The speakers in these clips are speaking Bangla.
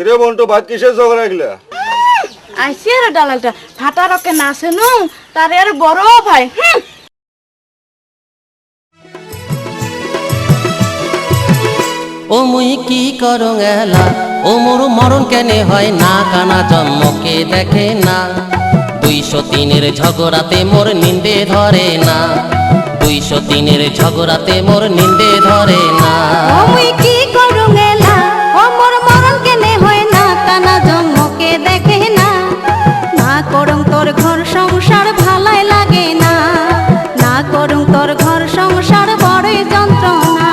কিরে বন্টু ভাত কিসের ঝগড়া গেলা? আইসি আর দালালটা ফাটা রকে নাচে নু তার আর বড় ভাই। ও মুই কি করং এলা ও মোর মরণ কেনে হয় না কানা জন্মকে দেখে না 203-এর ঝগড়াতে মোর নিন্দে ধরে না 203-এর ঝগড়াতে মোর নিন্দে ধরে না ও মুই কি করং এলা ও মোর মরণ কেনে হয় না কানা জন্মকে দেখে না না করং তোর ঘর সংসার ভালাই লাগে না না করং তোর ঘর সংসার বড়ই যন্ত্রণা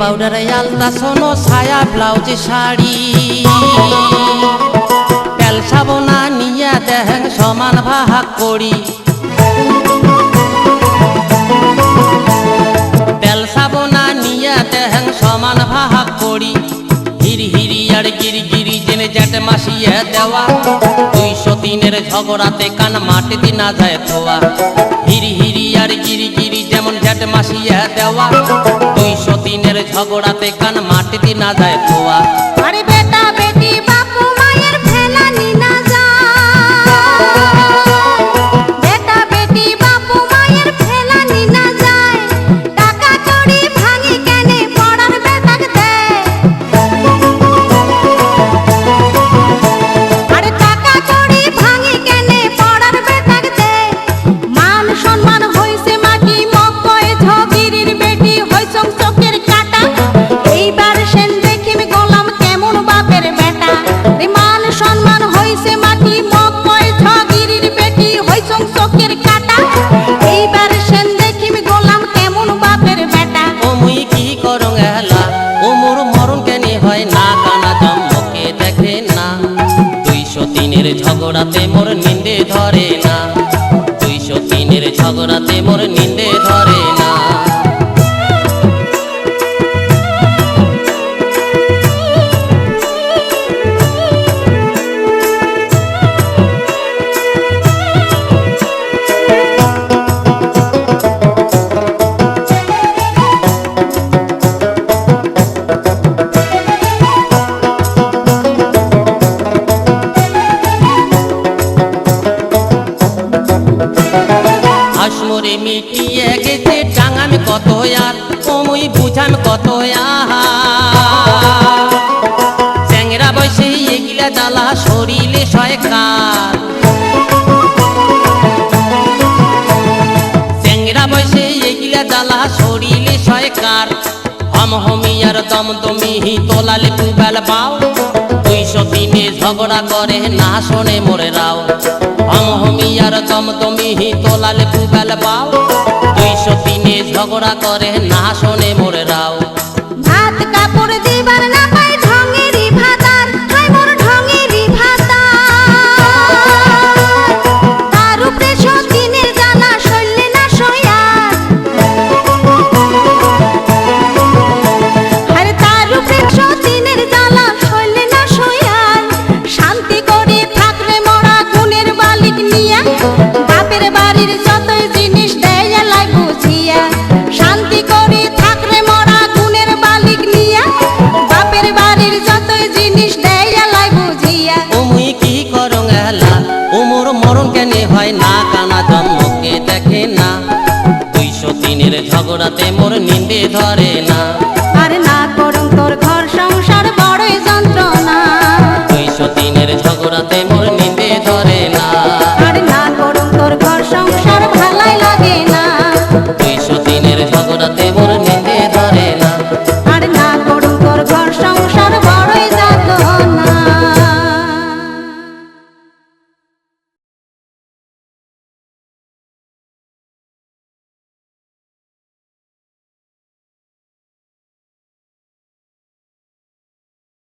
পাউডার আলতা সোনো ছায়া ব্লাউজ শাড়ি তেল সাবনা নিয়া দেহেন সমান ভাগ করি তেল সাবনা নিয়া দেহেন সমান ভাগ করি হিরি হিরি আর গিরি গিরি জেনে জ্যাট মাসিয়ে দেওয়া 203-এর ঝগড়াতে কান মাটিতে না যায় থোয়া হিরি হিরি আর গিরি গিরি যেমন জ্যাট মাসিয়ে দেওয়া 203-এর ঝগড়াতে কান মাটিতে না যায় থোয়া আরে বেটা বেটি বাপু মায়ের ফেলানি না যায় বেটা বেটি বাপু মায়ের ফেলানি না যায় টাকা কড়ি ভাঙি কেনে পড়ার বেটাক দেয় আরে টাকা কড়ি ভাঙি কেনে পড়ার বেটাক দেয় মান সম্মান হইছে মাটি মকয় ঝগিরির বেটি হইছং চোখের কাটা এইবার সেন দেখিম গোলাম কেমন বাপের বেটা রে মান সম্মান হইছে মাটি মকয় ঝগিরির বেটি হইছং চোখের কাটা এইবার সেন দেখিম গোলাম কেমন বাপের বেটা ও মুই কি করং এলা ও মোর মরণ কেনে হয় না কানা জন্মকে দেখে না 203-এর ঝগড়াতে মোর নিন্দে ধরে না 203-এর ঝগড়াতে মোর নিন্দে ধরে না হাসমরে মিটিয়ে গেছে টাঙাম কত আর ও মুই বুঝাম কত চ্যাংরা বয়সে এগিলা জ্বালা শরীরে সয়কার চ্যাংরা বয়সে এগিলা জ্বালা শরীরে সয়কার হম হমি আর দমদমি তোলালে পুবেল পাও 203-এ ঝগড়া করে না শোনে মোরে রাও হম হমি আর দমদমি তোলালে পুবেল পাও 203-এ ঝগড়া করে না শোনে মোরে রাও ভাত কাপড় দিবার না পাই ঢঙেরি ভাতার হাই মোর ঢঙেরি ভাতার তার উপরে সদিনের জ্বালা সইলে না সয়ার আরে তার উপরে সদিনের জ্বালা সইলে না সয়ার শান্তি করে থাকরে মোরা গুণের বালিক নিয়া বাপের বাড়ির যতই জিনিস দেয় লাই বুঝিয়া শান্তি করে থাকরে মোরা গুণের বালিক নিয়া বাপের বাড়ির যতই জিনিস দেয় লাই বুঝিয়া ও মুই কি করং এলা ও মোর মরণ কেনে হয় না কানা জন্মকে দেখে না 203-এর ঝগড়াতে মোর নিন্দে ধরে না